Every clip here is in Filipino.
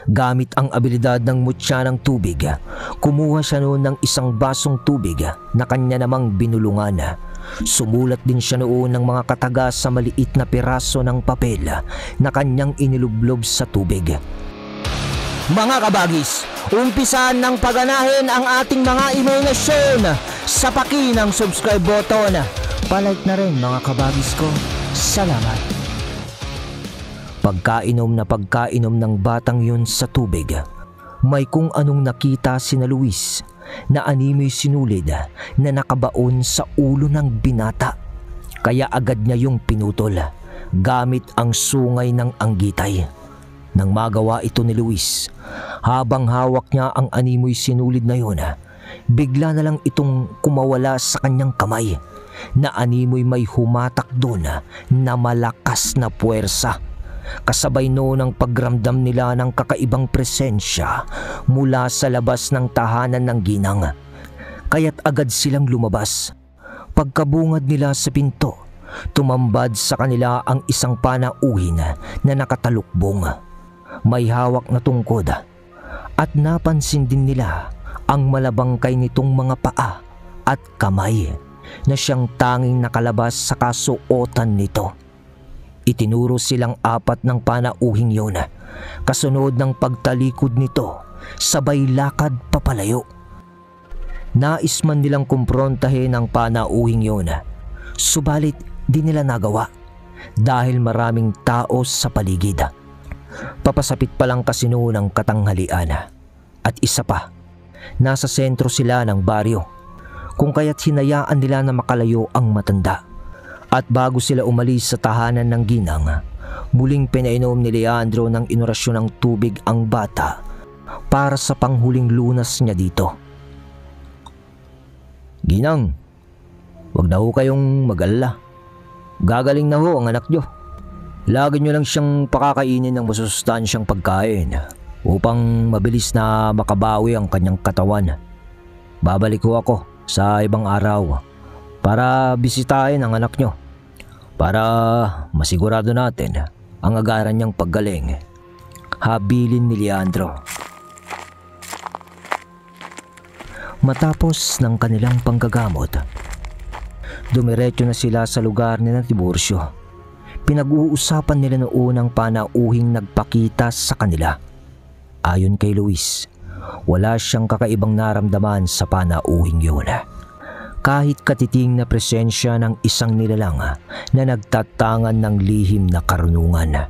Gamit ang abilidad ng mutya ng tubig, kumuha siya noon ng isang basong tubig na kanya namang binulungan. Sumulat din siya noon ng mga kataga sa maliit na piraso ng papel na kanyang inilublob sa tubig. Mga kabagis, umpisan ng paganahin ang ating mga imahinasyon sa paki ng subscribe button. Palike na rin mga kabagis ko. Salamat. Pagkainom ng batang yun sa tubig, may kung anong nakita sina Luis na animoy sinulid na nakabaon sa ulo ng binata. Kaya agad niya yung pinutol gamit ang sungay ng anggitay. Nang magawa ito ni Luis, habang hawak niya ang animoy sinulid na yun, bigla na lang itong kumawala sa kanyang kamay na animoy may humatak doon na malakas na puwersa. Kasabay noon ang pagramdam nila ng kakaibang presensya mula sa labas ng tahanan ng ginang. Kaya't agad silang lumabas. Pagkabungad nila sa pinto, tumambad sa kanila ang isang panauhin na nakatalukbong. May hawak na tungkod at napansin din nila ang malabangkay nitong mga paa at kamay na siyang tanging nakalabas sa kasuotan nito. Itinuro silang apat ng panauhing yun, kasunod ng pagtalikod nito, sabay lakad papalayo. Nais man nilang kumprontahin ang panauhing yun, subalit di nila nagawa dahil maraming tao sa paligid. Papasapit pa lang kasi noon ang katanghalian at isa pa, nasa sentro sila ng baryo, kung kaya't hinayaan nila na makalayo ang matanda. At bago sila umalis sa tahanan ng ginang, muling pinainom ni Leandro ng inorasyon ng tubig ang bata para sa panghuling lunas niya dito. Ginang, wag na ho kayong mag-alala. Gagaling na ho ang anak nyo. Lagi nyo lang siyang pakakainin ng masusustansyang pagkain upang mabilis na makabawi ang kanyang katawan. Babalik ho ako sa ibang araw para bisitahin ang anak nyo para masigurado natin ang agaran niyang paggaling. Habilin ni Leandro. Matapos ng kanilang panggagamot, dumiretso na sila sa lugar ni Tiburcio. Pinag-uusapan nila noon ang panauhing nagpakita sa kanila. Ayon kay Luis, wala siyang kakaibang naramdaman sa panauhing yun. Kahit katiting na presensya ng isang nilalang na nagtatangan ng lihim na karunungan.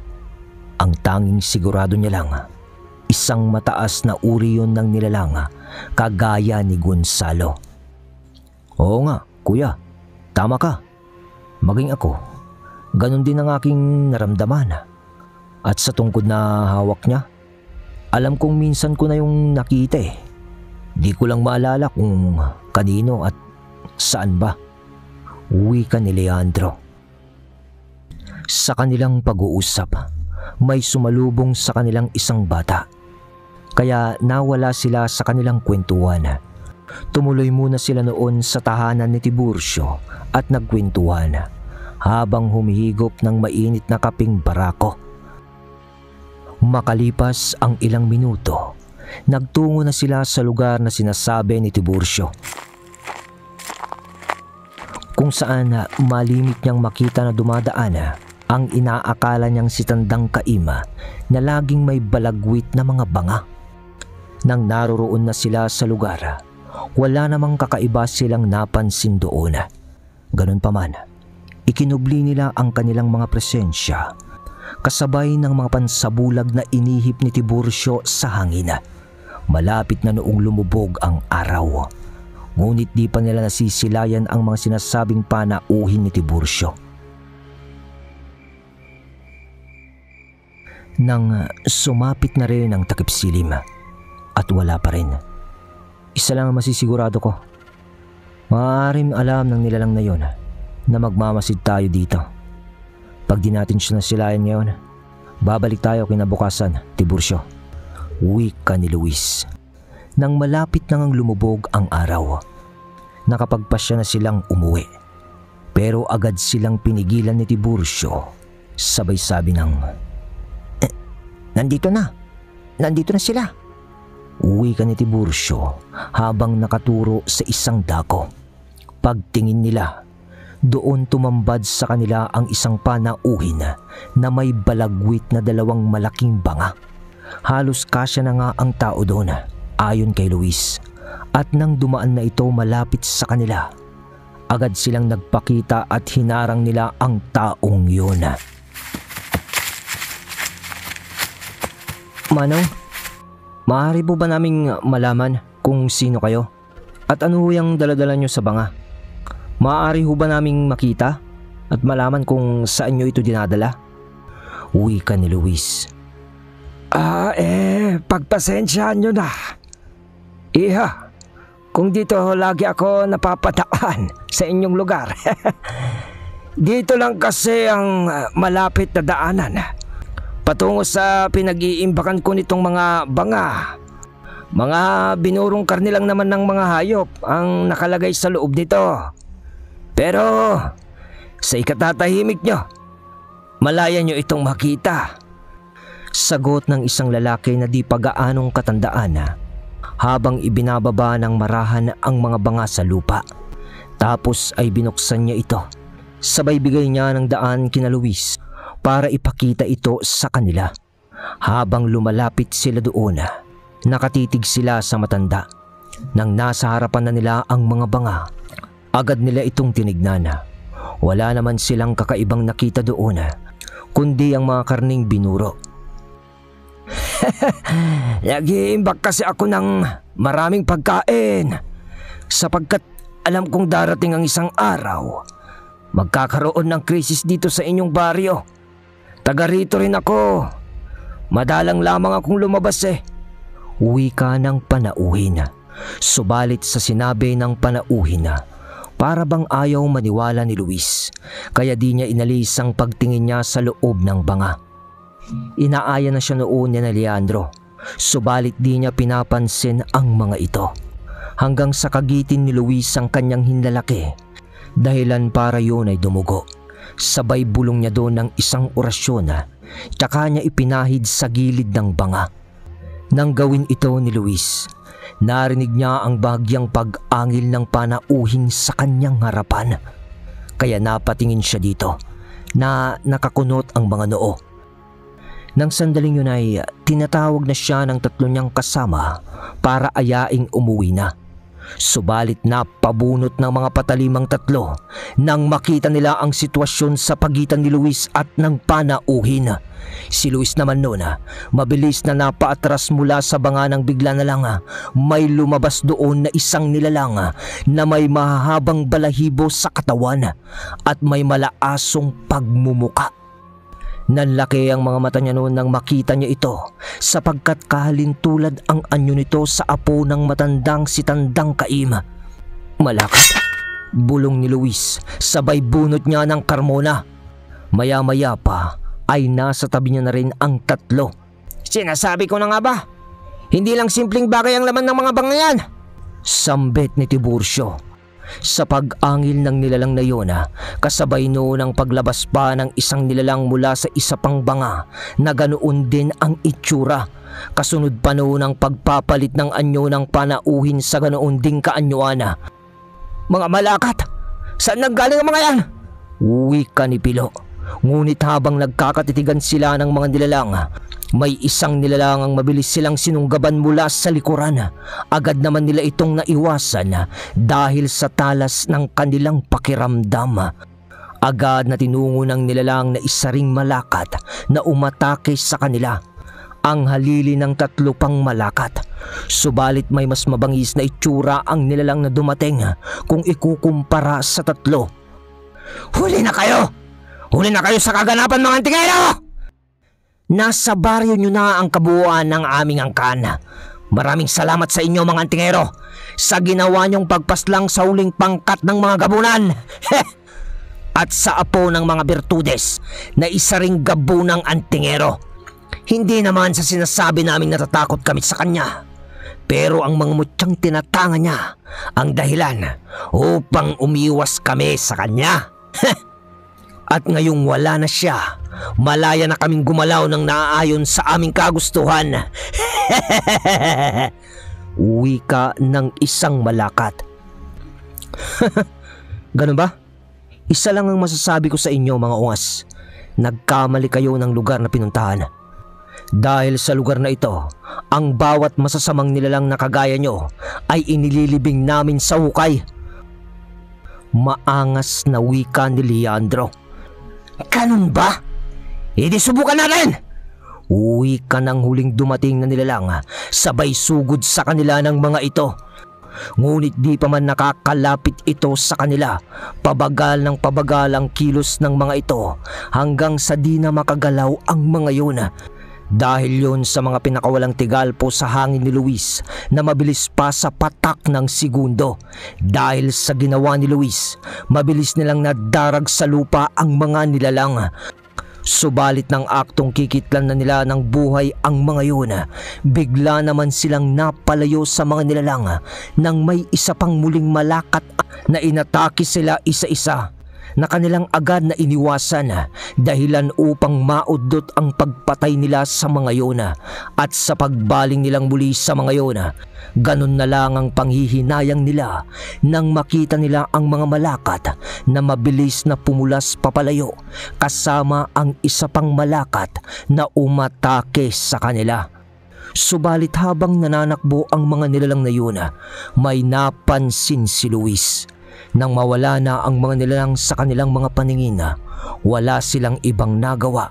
Ang tanging sigurado niya lang, isang mataas na uri yun ng nilalang kagaya ni Gonzalo. Oo nga, kuya, tama ka. Maging ako, ganun din ang aking naramdaman. At sa tungkod na hawak niya, alam kong minsan ko na yung nakita eh. Di ko lang maalala kung kanino at saan ba? Wika ni Leandro. Sa kanilang pag-uusap, may sumalubong sa kanilang isang bata. Kaya nawala sila sa kanilang kwentuhan. Tumuloy muna sila noon sa tahanan ni Tiburcio at nagkwentuhan habang humihigop ng mainit na kaping barako. Makalipas ang ilang minuto, nagtungo na sila sa lugar na sinasabi ni Tiburcio, kung saan malimit niyang makita na dumadaan ang inaakala niyang si Tandang Kaima na laging may balagwit na mga banga. Nang naroroon na sila sa lugar, wala namang kakaiba silang napansin doon. Ganun pa man, ikinubli nila ang kanilang mga presensya kasabay ng mga pansabulag na inihip ni Tiburcio sa hangin. Malapit na noong lumubog ang araw. Ngunit di pa nila nasisilayan ang mga sinasabing panauhin ni Tiburcio. Nang sumapit na rin ang takipsilim at wala pa rin, isa lang ang masisigurado ko. Maaaring alam ng nilalang na yon na magmamasid tayo dito. Pag di natin siya nasilayan ngayon, babalik tayo kinabukasan, Tiburcio. Wika ni Luis. Nang malapit nang lumubog ang araw, nakapagpasya na silang umuwi. Pero agad silang pinigilan ni Tiburcio. Sabay sabi ng, nandito na. nandito na sila. Uwi ka ni Tiburcio habang nakaturo sa isang dako. Pagtingin nila, doon tumambad sa kanila ang isang panauhin na may balagwit na 2 malaking banga. Halos kasya na nga ang tao doon, ayon kay Luis. At nang dumaan na ito malapit sa kanila, agad silang nagpakita at hinarang nila ang taong yun. Manong, maaari po ba naming malaman kung sino kayo? At ano yung daladala nyo sa banga? Maaari ho ba naming makita at malaman kung saan nyo ito dinadala? Wika ni Luis. Pagpasensyaan nyo na. Iha, kung dito lagi ako napapataan sa inyong lugar. Dito lang kasi ang malapit na daanan patungo sa pinag-iimbakan ko nitong mga banga. Mga binurong karne lang naman ng mga hayop ang nakalagay sa loob nito. Pero sa ikatatahimik nyo, malaya nyo itong makita. Sagot ng isang lalaki na di pa gaanong katandaan habang ibinababa ng marahan ang mga banga sa lupa. Tapos ay binuksan niya ito. Sabay bigay niya ng daan kina Luis para ipakita ito sa kanila. Habang lumalapit sila doon, nakatitig sila sa matanda. Nang nasa harapan na nila ang mga banga, agad nila itong tinignan. Wala naman silang kakaibang nakita doon, kundi ang mga karning binuro. Nag-iimbak kasi ako ng maraming pagkain sapagkat alam kong darating ang isang araw. Magkakaroon ng krisis dito sa inyong baryo. Taga rito rin ako. Madalang lamang akong lumabas Wika ng panauhin. Subalit sa sinabi ng panauhin, para bang ayaw maniwala ni Luis, kaya di niya inalis ang pagtingin niya sa loob ng banga. Inaaya na siya noon ni Leandro, subalit di niya pinapansin ang mga ito. Hanggang sa kagitin ni Luis ang kanyang hinlalaki, dahilan para yun ay dumugo. Sabay bulong niya doon ng isang orasyon, tsaka niya ipinahid sa gilid ng banga. Nang gawin ito ni Luis, narinig niya ang bahagyang pag-angil ng panauhin sa kanyang harapan. Kaya napatingin siya dito na nakakunot ang mga noo. Nang sandaling yun ay tinatawag na siya ng 3 niyang kasama para ayaing umuwi na. Subalit napabunot ng mga patalimang 3 nang makita nila ang sitwasyon sa pagitan ni Luis at ng panauhin. Si Luis naman noon, mabilis na napaatras mula sa banga nang bigla na lang may lumabas doon na isang nilalang na may mahahabang balahibo sa katawan at may malaasong pagmumuka. Nanlaki ang mga mata niya noon nang makita niya ito, sapagkat kahalintulad ang anyo nito sa apo ng matandang si Tandang Caim. Malakas, bulong ni Luis, sabay bunot niya ng Carmona. Maya-maya pa ay nasa tabi niya na rin ang 3. Sinasabi ko na nga ba? Hindi lang simpleng bagay ang laman ng mga banga yan. Sambit ni Tiburcio. Sa pag-angil ng nilalang na yun, kasabay noon ang paglabas pa ng isang nilalang mula sa isa pang banga na ganoon din ang itsura. Kasunod pa noon ang pagpapalit ng anyo ng panauhin sa ganoon ding kaanyuan. Mga malakat! Saan nanggaling ang mga yan? Wika ni Pilo. Ngunit habang nagkakatitigan sila ng mga nilalang, may isang nilalang ang mabilis silang sinunggaban mula sa likuran. Agad naman nila itong naiwasan dahil sa talas ng kanilang pakiramdam. Agad na tinungo ng nilalang na isa ring malakat na umatake sa kanila. Ang halili ng 3 pang malakat. Subalit may mas mabangis na itsura ang nilalang na dumating kung ikukumpara sa 3. Huli na kayo! Huli na kayo sa kaganapan, mga antingero! Nasa baryo nyo na ang kabuuan ng aming angkan. Maraming salamat sa inyo, mga antingero, sa ginawa nyong pagpaslang sa huling pangkat ng mga gabunan. At sa apo ng mga birtudes na isa ring gabunang antingero. Hindi naman sa sinasabi naming natatakot kami sa kanya, pero ang mga mutyang tinatanga niya ang dahilan upang umiwas kami sa kanya. At ngayong wala na siya, malaya na kaming gumalaw ng naaayon sa aming kagustuhan. Wika ng isang malakat. Ganun ba? Isa lang ang masasabi ko sa inyo mga ungas. Nagkamali kayo ng lugar na pinuntahan. Dahil sa lugar na ito, ang bawat masasamang nilalang na kagaya nyo ay inililibing namin sa hukay. Maangas na wika ni Leandro. Ganun ba? Hindi subukan natin! Wika ng huling dumating na nilalang, sabay sugod sa kanila ng mga ito. Ngunit di pa man nakakalapit ito sa kanila, pabagal ng pabagal ang kilos ng mga ito hanggang sa di na makagalaw ang mga yun. Dahil yon sa mga pinakawalang tigalpo sa hangin ni Luis na mabilis pa sa patak ng segundo. Dahil sa ginawa ni Luis, mabilis nilang nadarag sa lupa ang mga nilalang. Subalit ng aktong kikitlan na nila ng buhay ang mga yun, bigla naman silang napalayo sa mga nilalang nang may isa pang muling malakat na inatake sila isa-isa na kanilang agad na iniwasan, dahilan upang maudot ang pagpatay nila sa mga yun. At sa pagbaling nilang muli sa mga yun, ganun na lang ang panghihinayang nila nang makita nila ang mga malakat na mabilis na pumulas papalayo kasama ang isa pang malakat na umatake sa kanila. Subalit habang nananakbo ang mga nilalang na yun, may napansin si Luis. Nang mawala na ang mga nilalang sa kanilang mga paningin, wala silang ibang nagawa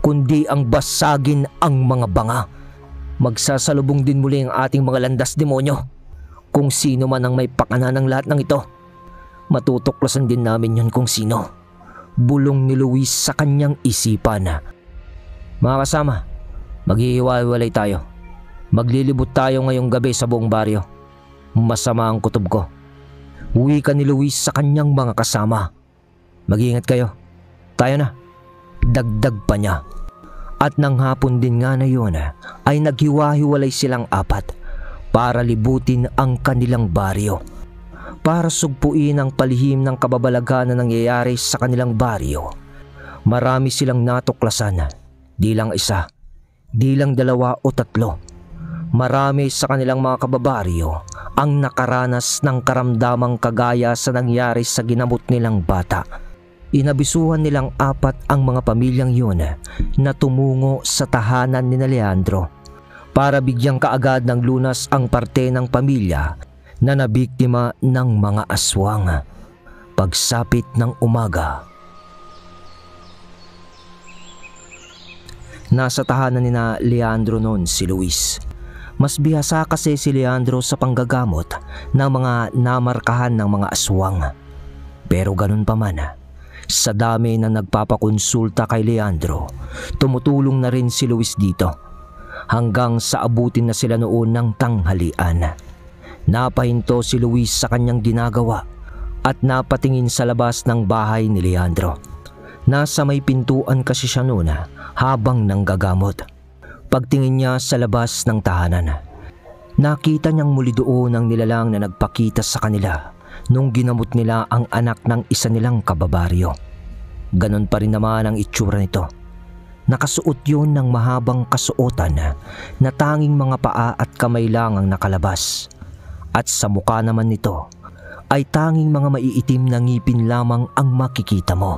kundi ang basagin ang mga banga. Magsasalubong din muli ang ating mga landas demonyo. Kung sino man ang may pakana ng lahat ng ito, matutuklasan din namin yun kung sino. Bulong ni Luis sa kanyang isipan. Mga kasama, maghihiwa-hiwalay tayo. Maglilibot tayo ngayong gabi sa buong baryo. Masama ang kutob ko. Wika ni Luis sa kanyang mga kasama. Mag-iingat kayo. Tayo na. Dagdag pa niya. At nang hapon din nga na yun ay naghiwa-hiwalay silang apat para libutin ang kanilang baryo. Para sugpuin ang palihim ng kababalaghan na nangyayari sa kanilang baryo. Marami silang natuklasan. Di lang isa, di lang dalawa o tatlo. Marami sa kanilang mga kababaryo ang nakaranas ng karamdamang kagaya sa nangyari sa ginamot nilang bata. Inabisuhan nilang apat ang mga pamilyang yun na tumungo sa tahanan ni Leandro para bigyang kaagad ng lunas ang parte ng pamilya na nabiktima ng mga aswang. Pagsapit ng umaga, nasa tahanan ni Leandro noon si Luis. Mas bihasa kasi si Leandro sa panggagamot ng mga namarkahan ng mga aswang. Pero ganun pa man, sa dami na nagpapakonsulta kay Leandro, tumutulong na rin si Luis dito. Hanggang sa abutin na sila noon ng tanghalian. Napahinto si Luis sa kanyang ginagawa at napatingin sa labas ng bahay ni Leandro. Nasa may pintuan kasi siya noon habang nanggagamot. Pagtingin niya sa labas ng tahanan, nakita niyang muli doon ang nilalang na nagpakita sa kanila nung ginamot nila ang anak ng isa nilang kababaryo. Ganon pa rin naman ang itsura nito. Nakasuot yun ng mahabang kasuotan na tanging mga paa at kamay lang ang nakalabas. At sa mukha naman nito ay tanging mga maiitim na ngipin lamang ang makikita mo.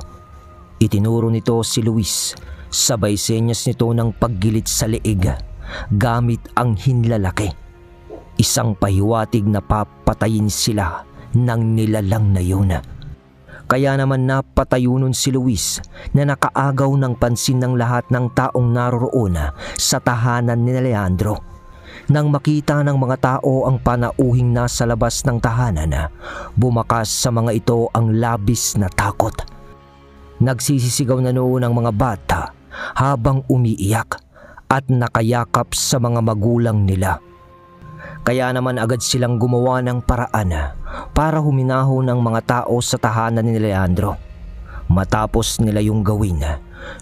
Itinuro nito si Luis. Sabay senyas nito ng paggilit sa leeg gamit ang hinlalaki. Isang pahiwatig na papatayin sila ng nilalang na yun. Kaya naman napatayo nun si Luis na nakaagaw ng pansin ng lahat ng taong naroroon sa tahanan ni Leandro. Nang makita ng mga tao ang panauhing nasa labas ng tahanan, bumakas sa mga ito ang labis na takot. Nagsisisigaw na noon ang mga bata habang umiiyak at nakayakap sa mga magulang nila. Kaya naman agad silang gumawa ng paraan para huminaho ng mga tao sa tahanan ni Leandro. Matapos nila yung gawin,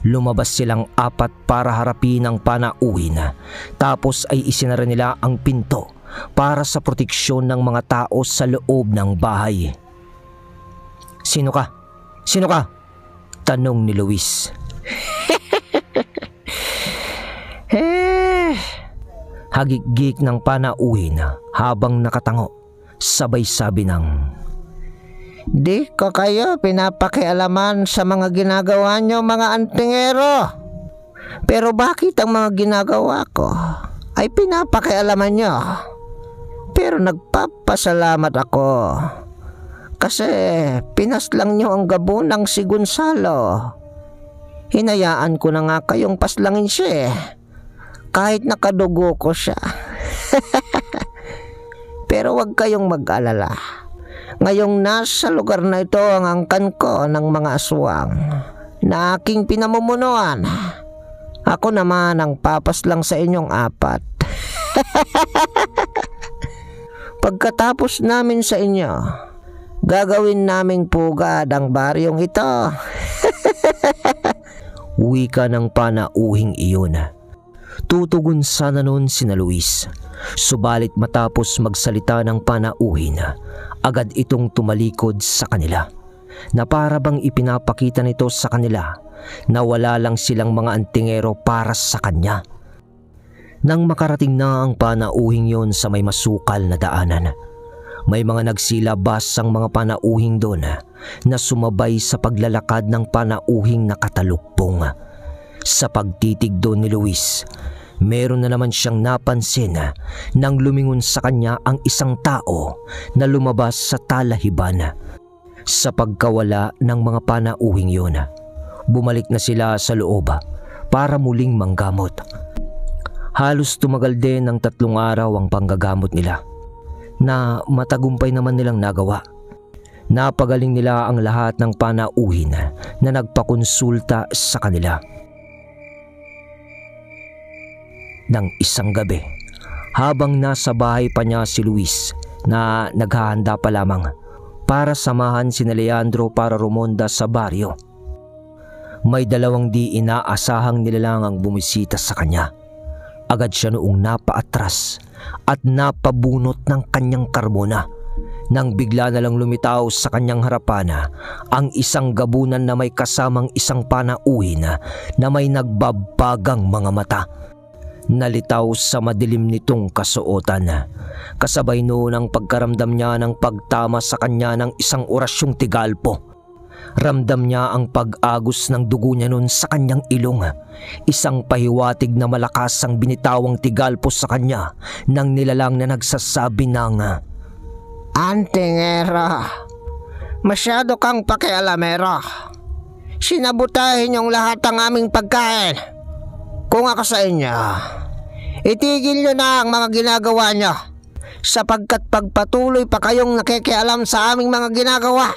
lumabas silang apat para harapin ang panauhin. Tapos ay isinara nila ang pinto para sa proteksyon ng mga tao sa loob ng bahay. Sino ka? Sino ka? Tanong ni Luis. Hagik-gik ng panauhin habang nakatango. Sabay sabi ng, "Di ko kayo pinapakialaman sa mga ginagawa nyo, mga antingero. Pero bakit ang mga ginagawa ko ay pinapakialaman nyo? Pero nagpapasalamat ako kasi pinaslang nyo ang gabunang si Gonzalo. Hinayaan ko na nga kayong paslangin siya kahit nakadugo ko siya." Pero wag kayong mag-alala. Ngayong nasa lugar na ito ang angkan ko ng mga aswang na aking pinamumunuan, ako naman ang papaslang sa inyong 4. Pagkatapos namin sa inyo, gagawin naming pugad ang baryong ito. Wika ng panauhing iyon. Tutugon sana noon sina Luis. Subalit matapos magsalita ng panauhin, agad itong tumalikod sa kanila, na para bang ipinapakita nito sa kanila na wala lang silang mga antingero para sa kanya. Nang makarating na ang panauhing yon sa may masukal na daanan, may mga nagsilabas ang mga panauhing doon na sumabay sa paglalakad ng panauhing nakatalukpong. Sa pagtitig doon ni Luis, meron na naman siyang napansin nang lumingon sa kanya ang isang tao na lumabas sa talahiban. Sa pagkawala ng mga panauhing yun, bumalik na sila sa loob para muling manggamot. Halos tumagal din ng 3 araw ang panggagamot nila, na matagumpay naman nilang nagawa. Napagaling nila ang lahat ng panauhin na nagpakonsulta sa kanila. Nang isang gabi, habang nasa bahay pa niya si Luis na naghahanda pa lamang para samahan si Leandro para rumonda sa baryo, may 2 di inaasahang nilalang ang bumisita sa kanya. Agad siya noong napaatras at napabunot ng kanyang karbona nang bigla na lang lumitaw sa kanyang harapan ang isang gabunan na may kasamang isang panauhin na may nagbabagang mga mata. Nalitaw sa madilim nitong kasuotan. Kasabay noon ang pagkaramdam niya ng pagtama sa kanya ng isang orasyong tigalpo. Ramdam niya ang pag-agos ng dugo niya noon sa kanyang ilong. Isang pahiwatig na malakas ang binitawang tigalpo sa kanya ng nilalang na nagsasabi ng, "Antingero, masyado kang pakialamero. Sinabutahin yung lahat ng aming pagkain. Kung ako sa inyo, itigil nyo na ang mga ginagawa nyo, sapagkat pagpatuloy pa kayong nakikialam sa aming mga ginagawa,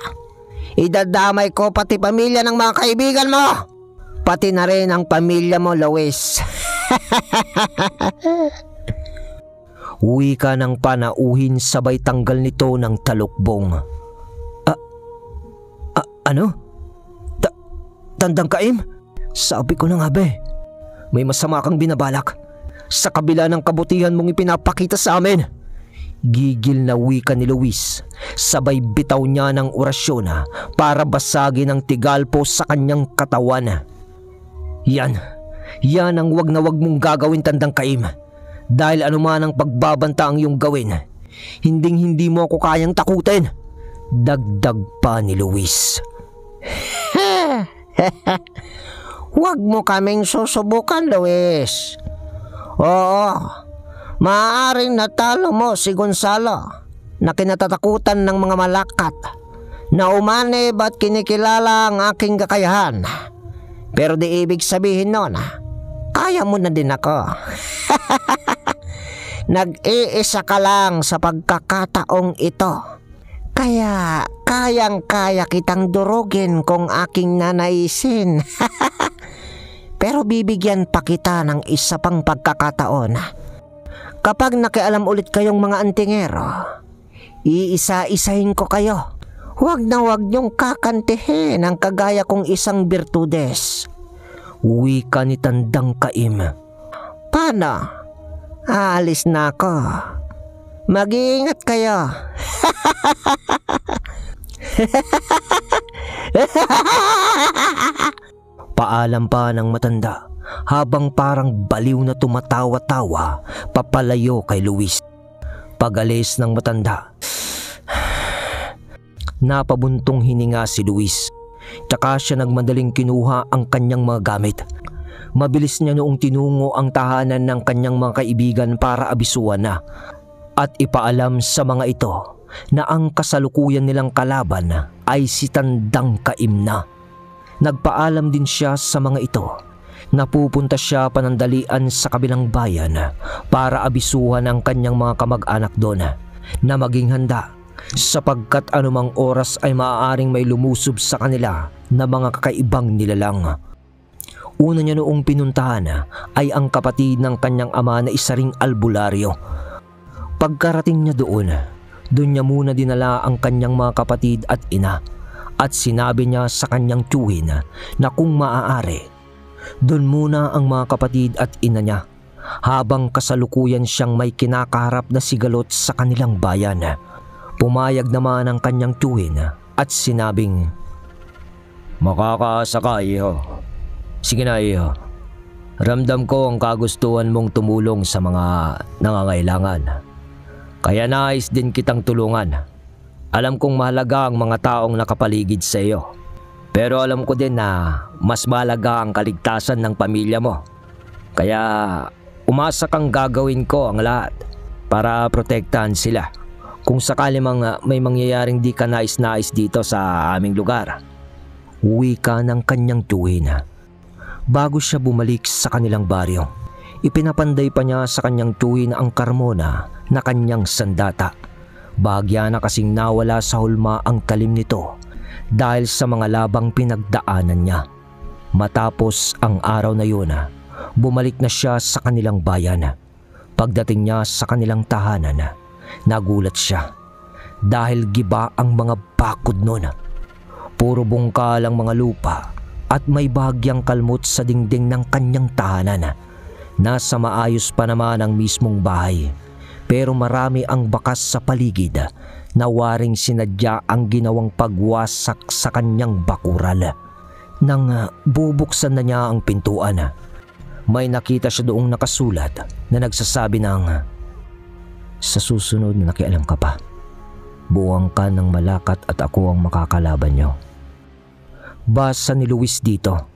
idadamay ko pati pamilya ng mga kaibigan mo, pati na rin ang pamilya mo, Luis." Wika ng panauhin sabay tanggal nito ng talukbong. Ano? Tandang Kaim? Sabi ko na nga be, may masama kang binabalak sa kabila ng kabutihan mong ipinapakita sa amin. Gigil na wika ni Luis, sabay bitaw niya ng orasyon para basagin ang tigalpo sa kanyang katawan. Yan ang wag na wag mong gagawin, Tandang Kaim. Dahil anuman ang pagbabanta ang iyong gawin, hindi mo ako kayang takutin. Dagdag pa ni Luis. Huwag mo kaming susubukan, Luis. Oo, maaaring natalo mo si Gonzalo na kinatatakutan ng mga malakat na umanib at kinikilala ang aking kakayahan. Pero di ibig sabihin nun, kaya mo na din ako. Nag-iisa ka lang sa pagkakataong ito. Kaya kayang-kaya kitang durugin kung aking nanaisin. Pero bibigyan pa kita ng isa pang pagkakataon. Kapag nakialam ulit kayong mga antingero, iisa-isahin ko kayo. Huwag na huwag niyong kakantihin ang kagaya kong isang birtudes. Wika ni Tandang Kaim. Paano? Aalis na ako. Mag-iingat kayo. Paalam pa ng matanda habang parang baliw na tumatawa-tawa papalayo kay Luis. Pag-alis ng matanda, napabuntong hininga si Luis. Tsaka siya nagmadaling kinuha ang kanyang mga gamit. Mabilis niya noong tinungo ang tahanan ng kanyang mga kaibigan para abisuan na at ipaalam sa mga ito na ang kasalukuyan nilang kalaban ay si Tandang Kaimna. Nagpaalam din siya sa mga ito na pupunta siya panandalian sa kabilang bayan para abisuhan ang kanyang mga kamag-anak doon na maging handa sapagkat anumang oras ay maaaring may lumusob sa kanila na mga kakaibang nilalang. Una niya noong pinuntahan ay ang kapatid ng kanyang ama na isa ring albularyo. Pagkarating niya doon niya muna dinala ang kanyang mga kapatid at ina at sinabi niya sa kanyang tiyuhin na kung maaari, doon muna ang mga kapatid at ina niya habang kasalukuyan siyang may kinakaharap na sigalot sa kanilang bayan. Pumayag naman ang kanyang tiyuhin at sinabing, "Makakaasa ka, iho. Sige na, iho. Ramdam ko ang kagustuhan mong tumulong sa mga nangangailangan. Kaya nais din kitang tulungan. Alam kong mahalaga ang mga taong nakapaligid sa iyo. Pero alam ko din na mas mahalaga ang kaligtasan ng pamilya mo. Kaya umasa kang gagawin ko ang lahat para protektahan sila kung sakali may mangyayaring di ka nais-nais dito sa aming lugar." Wika ng kanyang tiyuhin. Bago siya bumalik sa kanilang baryo, ipinapanday pa niya sa kanyang tiyuhin ang Carmona na kanyang sandata. Bahagya na kasing nawala sa hulma ang talim nito dahil sa mga labang pinagdaanan niya. Matapos ang araw na yun, bumalik na siya sa kanilang bayan. Pagdating niya sa kanilang tahanan, nagulat siya dahil giba ang mga bakod noon. Puro bungkal ang mga lupa at may bahagyang kalmot sa dingding ng kanyang tahanan. Nasa maayos pa naman ang mismong bahay, pero marami ang bakas sa paligid na waring sinadya ang ginawang pagwasak sa kanyang bakuran. Nang bubuksan na niya ang pintuan, may nakita siya doong nakasulat na nagsasabi ng, "Sa susunod na nakialam ka pa, buwang ka ng malakat at ako ang makakalaban niyo." Basa ni Luis dito